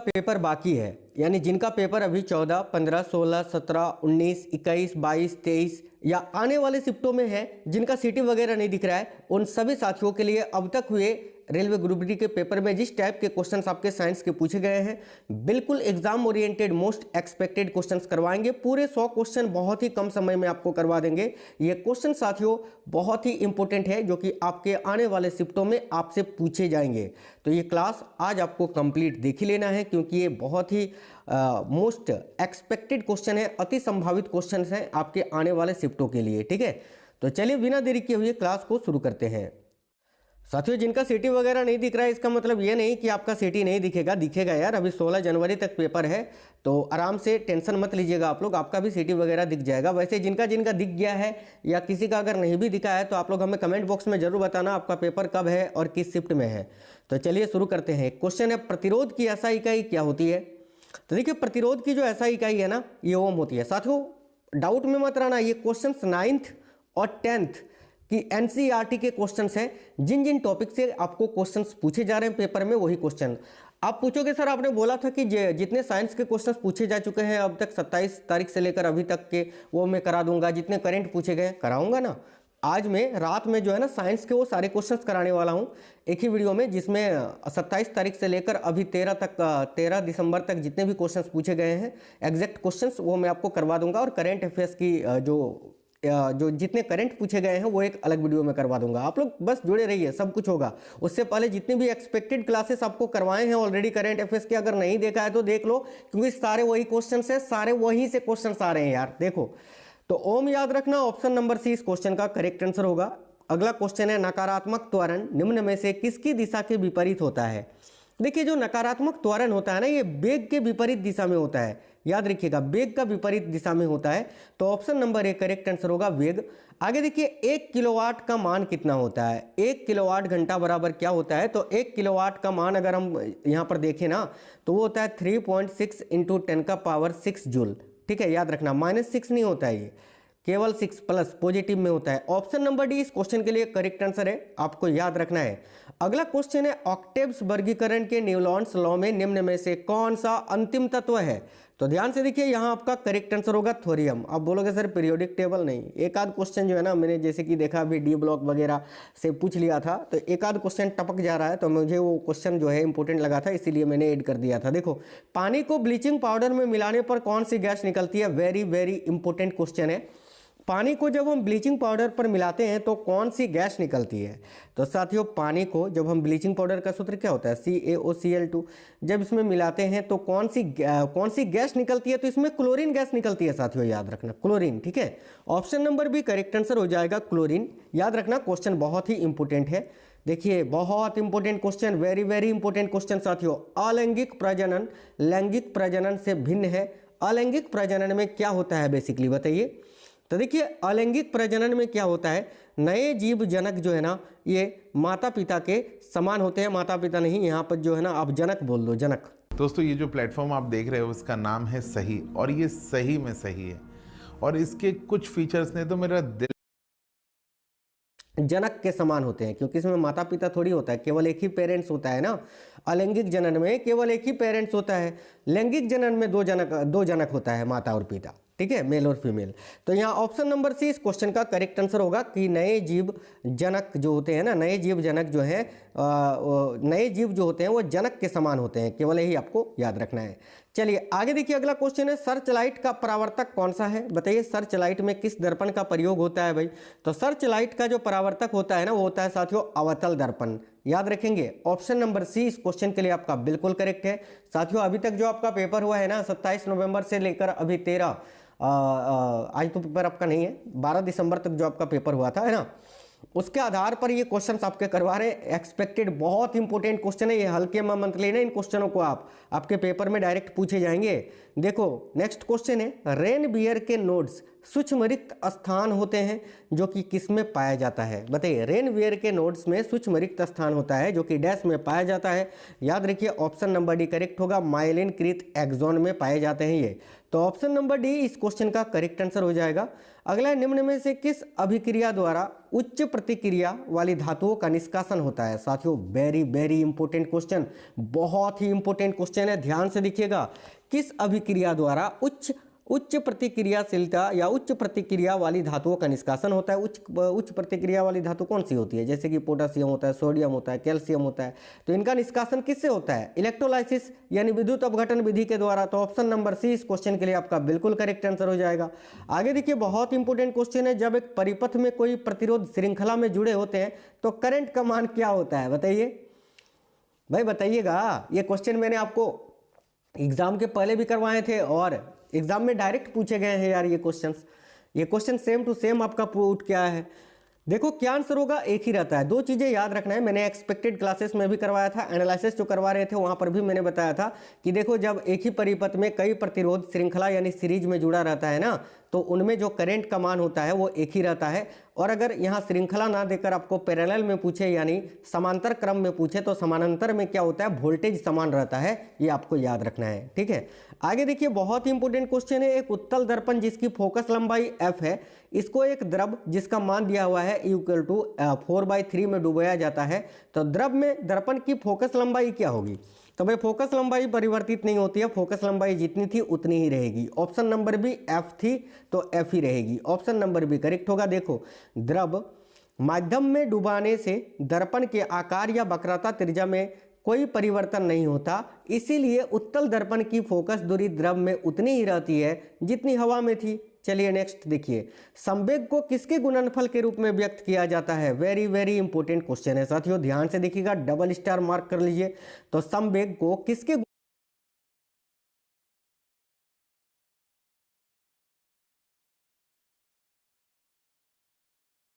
Paper बाकी है, यानी जिनका पेपर अभी 14, 15, 16, 17, 19, 21, 22, 23 या आने वाले शिफ्टों में है, जिनका सिटी वगैरह नहीं दिख रहा है, उन सभी साथियों के लिए अब तक हुए रेलवे ग्रुप डी के पेपर में जिस टाइप के क्वेश्चंस आपके साइंस के पूछे गए हैं, बिल्कुल exam oriented most expected questions करवाएंगे। पूरे 100 क्वेश्चन बहुत ही कम समय में आपको करवा देंगे। ये क्वेश्चन साथियों बहुत ही इंपॉर्टेंट है, जो कि आपके आने वाले शिफ्टों में आपसे पूछे जाएंगे। तो ये क्लास आज आपको कंप्लीट देख ही लेना है, क्योंकि ये बहुत ही मोस्ट एक्सपेक्टेड क्वेश्चन है, अति संभावित क्वेश्चन है आपके आने वाले शिफ्टों के लिए। ठीक है, तो चलिए बिना देरी किए हुए क्लास को शुरू करते हैं। साथियों, जिनका सिटी वगैरह नहीं दिख रहा है, इसका मतलब ये नहीं कि आपका सिटी नहीं दिखेगा, दिखेगा यार। अभी 16 जनवरी तक पेपर है, तो आराम से टेंशन मत लीजिएगा आप लोग, आपका भी सिटी वगैरह दिख जाएगा। वैसे जिनका जिनका दिख गया है या किसी का अगर नहीं भी दिखा है, तो आप लोग हमें कमेंट बॉक्स में जरूर बताना आपका पेपर कब है और किस शिफ्ट में है। तो चलिए शुरू करते हैं। क्वेश्चन है, प्रतिरोध की ऐसा इकाई क्या होती है? तो देखिए, प्रतिरोध की जो ऐसा इकाई है ना, ये ओम होती है। साथियों डाउट में मत रहना, ये क्वेश्चन 9th और 10th कि एनसीईआरटी के क्वेश्चंस हैं। जिन जिन टॉपिक से आपको क्वेश्चंस पूछे जा रहे हैं पेपर में, वही क्वेश्चन आप पूछोगे। सर आपने बोला था कि जितने साइंस के क्वेश्चंस पूछे जा चुके हैं अब तक 27 तारीख से लेकर अभी तक के, वो मैं करा दूंगा। जितने करंट पूछे गए कराऊंगा ना। आज मैं रात में जो है ना साइंस के वो सारे क्वेश्चंस कराने वाला हूँ एक ही वीडियो में, जिसमें 27 तारीख से लेकर अभी 13 दिसंबर तक जितने भी क्वेश्चंस पूछे गए हैं एग्जैक्ट क्वेश्चंस, वो मैं आपको करवा दूंगा। और करंट अफेयर्स की जो जितने करंट पूछे गए हैं वो एक अलग वीडियो में करवा दूंगा। आप लोग बस जुड़े रहिए, सब कुछ होगा। उससे पहले जितने भी एक्सपेक्टेड क्लासेस आपको करवाए हैं ऑलरेडी करंट अफेयर्स के, अगर नहीं देखा है तो देख लो, क्योंकि सारे वही क्वेश्चन है, सारे वही से क्वेश्चन आ रहे हैं यार। देखो, तो ओम याद रखना, ऑप्शन नंबर सी इस क्वेश्चन का करेक्ट आंसर होगा। अगला क्वेश्चन है, नकारात्मक त्वरण निम्न में से किसकी दिशा के विपरीत होता है? देखिए, जो नकारात्मक त्वरण होता है ना, ये वेग के विपरीत दिशा में होता है। याद रखिएगा, वेग का विपरीत दिशा में होता है। तो option number A correct answer होगा, वेग। आगे देखिए, 1 किलोवाट का मान कितना होता है? 1 किलोवाट घंटा बराबर क्या होता है? तो 1 किलोवाट का मान अगर हम यहाँ पर देखें ना, तो वो होता है 3.6 × 10⁻6 जूल। ठीक है, याद रखना, -6 नहीं होता है, ये केवल 6 प्लस पॉजिटिव में होता है। ऑप्शन नंबर डी इस क्वेश्चन के लिए करेक्ट आंसर है, आपको याद रखना है। अगला क्वेश्चन है, ऑक्टेव्स वर्गीकरण के न्यूलॉन्स लॉ में निम्न में से कौन सा अंतिम तत्व है? तो ध्यान से देखिए, यहाँ आपका करेक्ट आंसर होगा थोरियम। आप बोलोगे सर पीरियोडिक टेबल नहीं, एक आध क्वेश्चन जो है ना, मैंने जैसे कि देखा अभी डी ब्लॉक वगैरह से पूछ लिया था, तो एक आध क्वेश्चन टपक जा रहा है, तो मुझे वो क्वेश्चन जो है इंपॉर्टेंट लगा था, इसीलिए मैंने ऐड कर दिया था। देखो, पानी को ब्लीचिंग पाउडर में मिलाने पर कौन सी गैस निकलती है? वेरी वेरी इंपॉर्टेंट क्वेश्चन है। पानी को जब हम ब्लीचिंग पाउडर पर मिलाते हैं तो कौन सी गैस निकलती है? तो साथियों, पानी को जब हम ब्लीचिंग पाउडर का सूत्र क्या होता है? CaOCl2। जब इसमें मिलाते हैं तो कौन सी गैस निकलती है? तो इसमें क्लोरीन गैस निकलती है साथियों, याद रखना, क्लोरीन। ठीक है, option number B correct answer हो जाएगा, क्लोरीन। याद रखना, क्वेश्चन बहुत ही इंपॉर्टेंट है। देखिए, बहुत important question, very very important question साथियों। अलैंगिक प्रजनन लैंगिक प्रजनन से भिन्न है। अलैंगिक प्रजनन में क्या होता है बेसिकली, बताइए। तो देखिए, अलैंगिक प्रजनन में क्या होता है, नए जीव जनक जो है ना, ये माता पिता के समान होते हैं। माता पिता नहीं, यहाँ पर जो है ना आप जनक बोल दो, जनक। दोस्तों, ये जो प्लेटफॉर्म आप देख रहे हो इसका नाम है सही, और ये सही में सही है। और इसके कुछ फीचर्स ने तो मेरा दिल जनक के समान होते हैं, क्योंकि इसमें माता पिता थोड़ी होता है, केवल एक ही पेरेंट्स होता है ना। अलैंगिक जनन में केवल एक ही पेरेंट्स होता है। लैंगिक जनन में दो जनक होता है, माता और पिता। ठीक है, मेल और फीमेल। तो यहाँ ऑप्शन नंबर सी इस क्वेश्चन का करेक्ट आंसर होगा कि नए जीव जनक जो होते हैं ना, नए जीव जनक जो हैं, नए जीव जो होते हैं वो जनक के समान होते हैं, केवल यही आपको याद रखना है। चलिए आगे देखिए, अगला क्वेश्चन है, सर्च लाइट का परावर्तक कौन सा है? बताइए, सर्च लाइट में किस दर्पण का प्रयोग होता है भाई? तो सर्च लाइट का जो परावर्तक होता है ना, वो होता है साथियों अवतल दर्पण। याद रखेंगे, ऑप्शन नंबर सी इस क्वेश्चन के लिए आपका बिल्कुल करेक्ट है। साथियों, अभी तक जो आपका पेपर हुआ है ना, 27 नवंबर से लेकर अभी 13 आज तो पेपर आपका नहीं है, 12 दिसंबर तक जो आपका पेपर हुआ था, है ना, उसके आधार पर ये क्वेश्चंस आपके करवा रहे हैं। एक्सपेक्टेड बहुत इंपॉर्टेंट क्वेश्चन है ये, हल्के में मत लेना इन क्वेश्चनों को, आपके पेपर में डायरेक्ट पूछे जाएंगे। देखो, नेक्स्ट क्वेश्चन है, रेन बियर के नोड्स सूक्ष्म रिक्त स्थान होते हैं जो कि किस में पाया जाता है? बताइए, रेनवियर के नोड्स में सूक्ष्म रिक्त स्थान होता है जो कि डैश में पाया जाता है। याद रखिए ऑप्शन नंबर डी करेक्ट होगा, माइलिन कृत एक्सॉन में पाए जाते हैं ये। तो ऑप्शन नंबर डी इस क्वेश्चन का करेक्ट आंसर हो जाएगा। अगला, निम्न में से किस अभिक्रिया द्वारा उच्च प्रतिक्रिया वाली धातुओं का निष्कासन होता है? साथियों वेरी वेरी इंपॉर्टेंट क्वेश्चन, बहुत ही इंपॉर्टेंट क्वेश्चन है, ध्यान से देखिएगा। किस अभिक्रिया द्वारा उच्च प्रतिक्रियाशीलता या उच्च प्रतिक्रिया वाली धातुओं का निष्कासन होता है? उच्च प्रतिक्रिया वाली धातु कौन सी होती है? जैसे कि पोटेशियम होता है, सोडियम होता है, कैल्शियम होता है। तो इनका निष्कासन किससे होता है? इलेक्ट्रोलाइसिस यानी विद्युत अपघटन विधि के द्वारा। तो ऑप्शन नंबर सी इस क्वेश्चन के लिए आपका बिल्कुल करेक्ट आंसर हो जाएगा। आगे देखिए, बहुत इंपॉर्टेंट क्वेश्चन है। जब एक परिपथ में कोई प्रतिरोध श्रृंखला में जुड़े होते हैं तो करंट का मान क्या होता है? बताइए भाई, बताइएगा। ये क्वेश्चन मैंने आपको एग्जाम के पहले भी करवाए थे और एग्जाम में डायरेक्ट पूछे गए हैं यार ये क्वेश्चन सेम टू सेम आपका पुट क्या है। देखो क्या आंसर होगा, एक ही रहता है। दो चीजें याद रखना है, मैंने एक्सपेक्टेड क्लासेस में भी करवाया था, एनालिसिस जो करवा रहे थे वहां पर भी मैंने बताया था कि देखो जब एक ही परिपथ में कई प्रतिरोध श्रृंखला यानी सीरीज में जुड़ा रहता है ना, तो उनमें जो करंट का मान होता है वो एक ही रहता है। और अगर यहाँ श्रृंखला ना देकर आपको पैरेलल में पूछे यानी समांतर क्रम में पूछे तो समानांतर में क्या होता है, वोल्टेज समान रहता है। ये आपको याद रखना है, ठीक है। आगे देखिए, बहुत ही इंपॉर्टेंट क्वेश्चन है। एक उत्तल दर्पण जिसकी फोकस लंबाई f है, इसको एक द्रव जिसका मान दिया हुआ है इक्वल टू 4/3 में डुबाया जाता है। तो द्रव में दर्पण की फोकस लंबाई क्या होगी? तो भाई फोकस लंबाई परिवर्तित नहीं होती है, फोकस लंबाई जितनी थी उतनी ही रहेगी। ऑप्शन नंबर बी f थी तो f ही रहेगी। ऑप्शन नंबर बी करेक्ट होगा। देखो, द्रव माध्यम में डुबाने से दर्पण के आकार या वक्रता त्रिज्या में कोई परिवर्तन नहीं होता, इसीलिए उत्तल दर्पण की फोकस दूरी द्रव में उतनी ही रहती है जितनी हवा में थी। चलिए नेक्स्ट देखिए, संवेग को किसके गुणनफल के रूप में व्यक्त किया जाता है? वेरी वेरी इंपॉर्टेंट क्वेश्चन है साथियों, ध्यान से देखिएगा, डबल स्टार मार्क कर लीजिए। तो संवेग को किसके